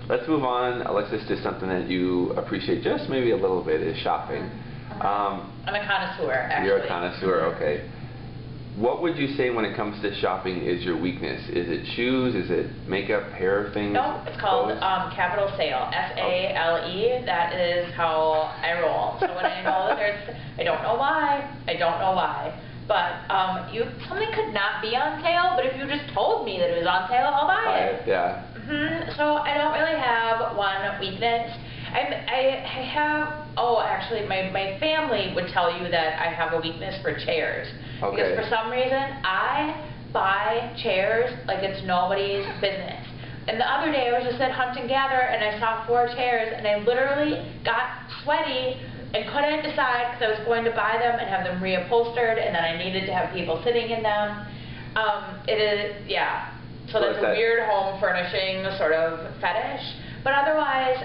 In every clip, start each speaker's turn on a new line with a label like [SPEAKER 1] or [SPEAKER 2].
[SPEAKER 1] Let's move on, Alexis, to something that you appreciate just maybe a little bit, is shopping.
[SPEAKER 2] I'm a connoisseur, actually.
[SPEAKER 1] You're a connoisseur, okay. What would you say when it comes to shopping is your weakness? Is it shoes? Is it makeup, hair things?
[SPEAKER 2] No, it's called capital sale, S-A-L-E. That is how I roll. So when I know that I don't know why, but something could not be on sale, but if you just told me that it was on sale, I'll buy it.
[SPEAKER 1] Yeah.
[SPEAKER 2] So I don't really have one weakness. I have, actually my family would tell you that I have a weakness for chairs.
[SPEAKER 1] Okay.
[SPEAKER 2] Because for some reason, I buy chairs like it's nobody's business. And the other day, I was just at Hunt and Gather, and I saw 4 chairs, and I literally got sweaty and couldn't decide because I was going to buy them and have them reupholstered, and then I needed to have people sitting in them. So that's a weird home furnishing sort of fetish. But otherwise,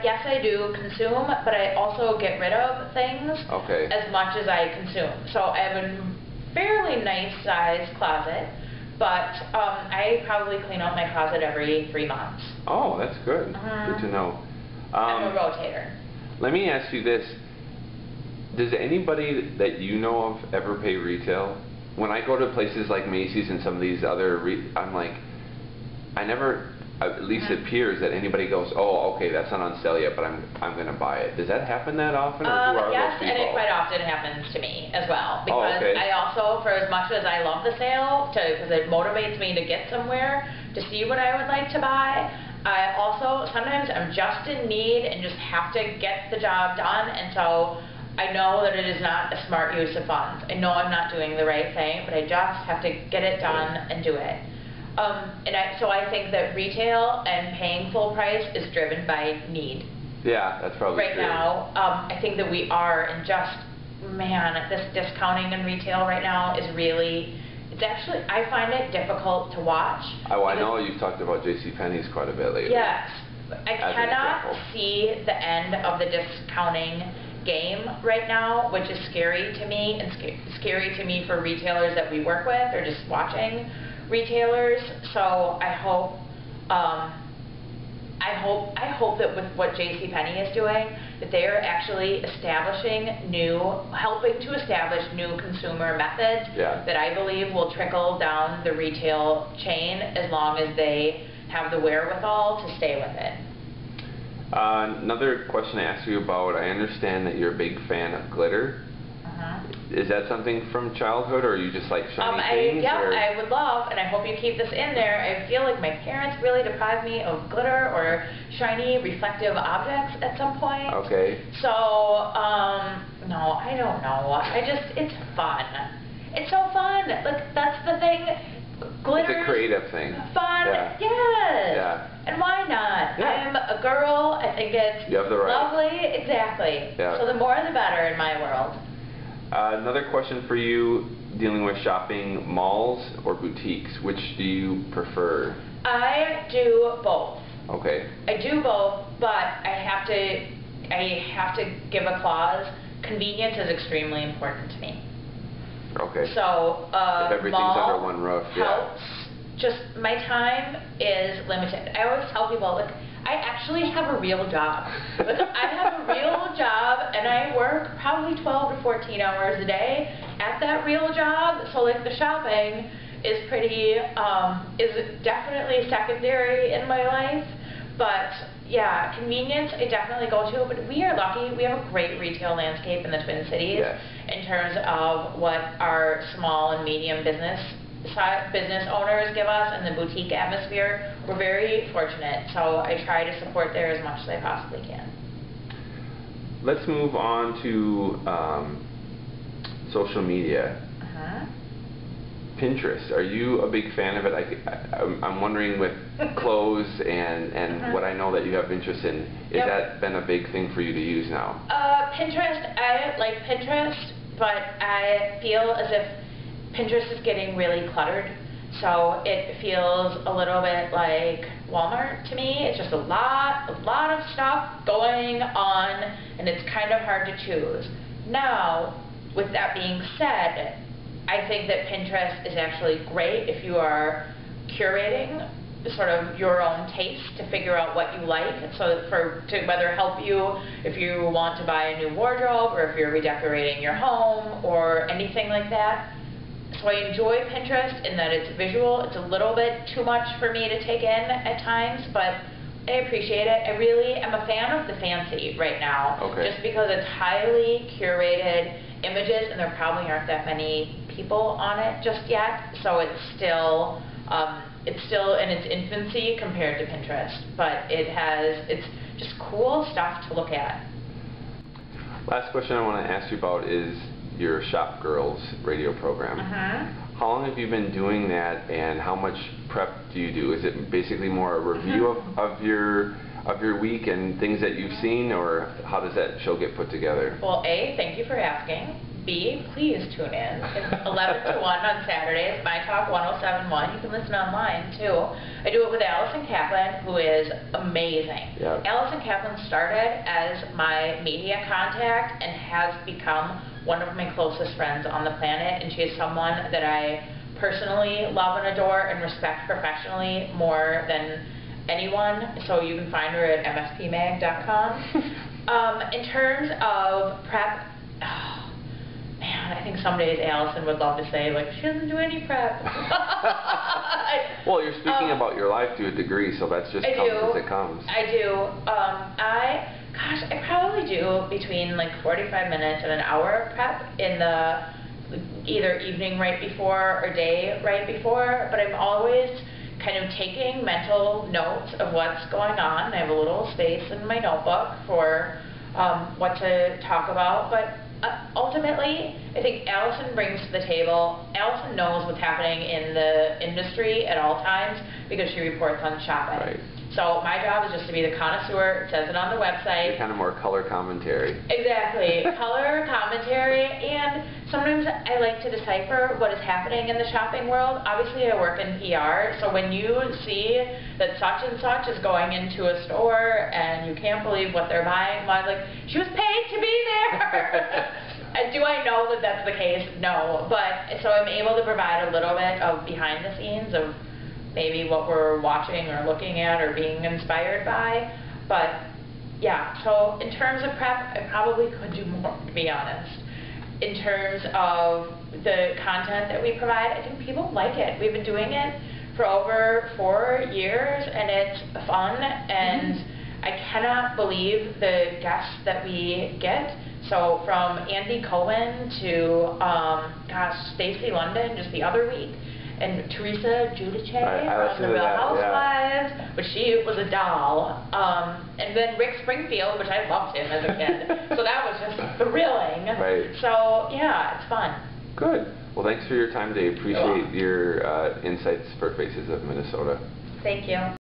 [SPEAKER 2] yes, I do consume, but I also get rid of things as much as I consume. So I have a fairly nice sized closet, but I probably clean out my closet every 3 months.
[SPEAKER 1] Oh, that's good. Good to know.
[SPEAKER 2] I'm a rotator.
[SPEAKER 1] Let me ask you this. Does anybody that you know of ever pay retail? When I go to places like Macy's and some of these other, I'm like, I never, at least it appears that anybody goes, oh, okay, that's not on sale yet, but I'm going to buy it. Does that happen that often, or who are
[SPEAKER 2] yes,
[SPEAKER 1] those people?
[SPEAKER 2] And it quite often happens to me as well, because I also, for as much as I love the sale, because it motivates me to get somewhere to see what I would like to buy, I also, sometimes I'm just in need and just have to get the job done, and so I know that it is not a smart use of funds. I know I'm not doing the right thing, but I just have to get it done and do it. So I think that retail and paying full price is driven by need.
[SPEAKER 1] Yeah, that's probably true.
[SPEAKER 2] Right now, I think that we are, and just, man, this discounting in retail right now is really, it's actually, I find it difficult to watch.
[SPEAKER 1] Oh, I know you've talked about JCPenney's quite a bit lately.
[SPEAKER 2] Yes. I cannot see the end of the discounting game right now, which is scary to me, and scary to me for retailers that we work with, or just watching retailers. So I hope that with what JCPenney is doing, that they are actually helping to establish new consumer methods that I believe will trickle down the retail chain, as long as they have the wherewithal to stay with it.
[SPEAKER 1] Another question I asked you about, I understand that you're a big fan of glitter. Is that something from childhood, or are you just like shiny things?
[SPEAKER 2] I would love, and I hope you keep this in there, I feel like my parents really deprived me of glitter or shiny reflective objects at some point.
[SPEAKER 1] Okay.
[SPEAKER 2] So, no, I don't know. It's fun. It's so fun. Like, that's the thing. Glitter.
[SPEAKER 1] It's a creative thing.
[SPEAKER 2] Fun.
[SPEAKER 1] Yeah.
[SPEAKER 2] Yes.
[SPEAKER 1] Yeah.
[SPEAKER 2] And why not?
[SPEAKER 1] Yeah.
[SPEAKER 2] I'm a girl. I think it's
[SPEAKER 1] you have the right.
[SPEAKER 2] lovely. Exactly.
[SPEAKER 1] Yeah.
[SPEAKER 2] So the more the better in my world.
[SPEAKER 1] Another question for you, dealing with shopping, malls or boutiques, which do you prefer?
[SPEAKER 2] I do both.
[SPEAKER 1] Okay.
[SPEAKER 2] I do both, but I have to give a clause. Convenience is extremely important to me.
[SPEAKER 1] Okay.
[SPEAKER 2] So
[SPEAKER 1] if everything's
[SPEAKER 2] mall
[SPEAKER 1] under one roof,
[SPEAKER 2] helps. Just my time is limited. I always tell people, like, I actually have a real job. Like, I have a real job, and I work probably 12 to 14 hours a day at that real job. So, like, the shopping is is definitely secondary in my life. But yeah, convenience I definitely go to. But we are lucky; we have a great retail landscape in the Twin Cities in terms of what our small and medium business owners give us, and the boutique atmosphere. We're very fortunate, so I try to support there as much as I possibly can.
[SPEAKER 1] Let's move on to social media. Pinterest, are you a big fan of it? I'm wondering with clothes and what I know that you have interest in, has that been a big thing for you to use now?
[SPEAKER 2] Pinterest, I like Pinterest, but I feel as if Pinterest is getting really cluttered, so it feels a little bit like Walmart to me. It's just a lot of stuff going on, and it's kind of hard to choose. Now, with that being said, I think that Pinterest is actually great if you are curating sort of your own taste to figure out what you like, so to whether help you if you want to buy a new wardrobe or if you're redecorating your home or anything like that. So I enjoy Pinterest in that it's visual. It's a little bit too much for me to take in at times, but I appreciate it. I really am a fan of the fancy right now, just because it's highly curated images and there probably aren't that many people on it just yet, so it's still in its infancy compared to Pinterest, but it's just cool stuff to look at.
[SPEAKER 1] Last question I want to ask you about is your Shop Girls radio program. How long have you been doing that, and how much prep do you do? Is it basically more a review of your week and things that you've seen, or how does that show get put together?
[SPEAKER 2] Well, A, thank you for asking. B, please tune in. It's 11 to 1 on Saturdays, My Talk 107.1. You can listen online, too. I do it with Allison Kaplan, who is amazing.
[SPEAKER 1] Yeah.
[SPEAKER 2] Allison Kaplan started as my media contact and has become one of my closest friends on the planet, and she is someone that I personally love and adore and respect professionally more than anyone, so you can find her at mspmag.com. In terms of prep, man, I think some days Allison would love to say, like, she doesn't do any prep.
[SPEAKER 1] Well, you're speaking about your life to a degree, so that's just comes as it comes.
[SPEAKER 2] I do. I probably do between like 45 minutes and an hour of prep in the either evening right before or day right before, but I'm always kind of taking mental notes of what's going on. I have a little space in my notebook for what to talk about, but ultimately, I think Allison brings to the table, Allison knows what's happening in the industry at all times because she reports on shopping.
[SPEAKER 1] Right.
[SPEAKER 2] So my job is just to be the connoisseur. It says it on the website.
[SPEAKER 1] Kind of more color commentary.
[SPEAKER 2] Exactly. Color commentary, and sometimes I like to decipher what is happening in the shopping world. Obviously, I work in PR, so when you see that such and such is going into a store and you can't believe what they're buying, I'm like, she was paid to be there. Do I know that that's the case? No. But so I'm able to provide a little bit of behind the scenes of maybe what we're watching or looking at or being inspired by. But yeah, so in terms of prep, I probably could do more, to be honest. In terms of the content that we provide, I think people like it. We've been doing it for over 4 years, and it's fun, and I cannot believe the guests that we get. So from Andy Cohen to, Stacey London just the other week, and Teresa Giudice from the Real Housewives, which she was a doll, and then Rick Springfield, which I loved him as a kid, so that was just thrilling.
[SPEAKER 1] Right.
[SPEAKER 2] So yeah, it's fun.
[SPEAKER 1] Good. Well, thanks for your time today. Appreciate your insights for Faces of Minnesota.
[SPEAKER 2] Thank you.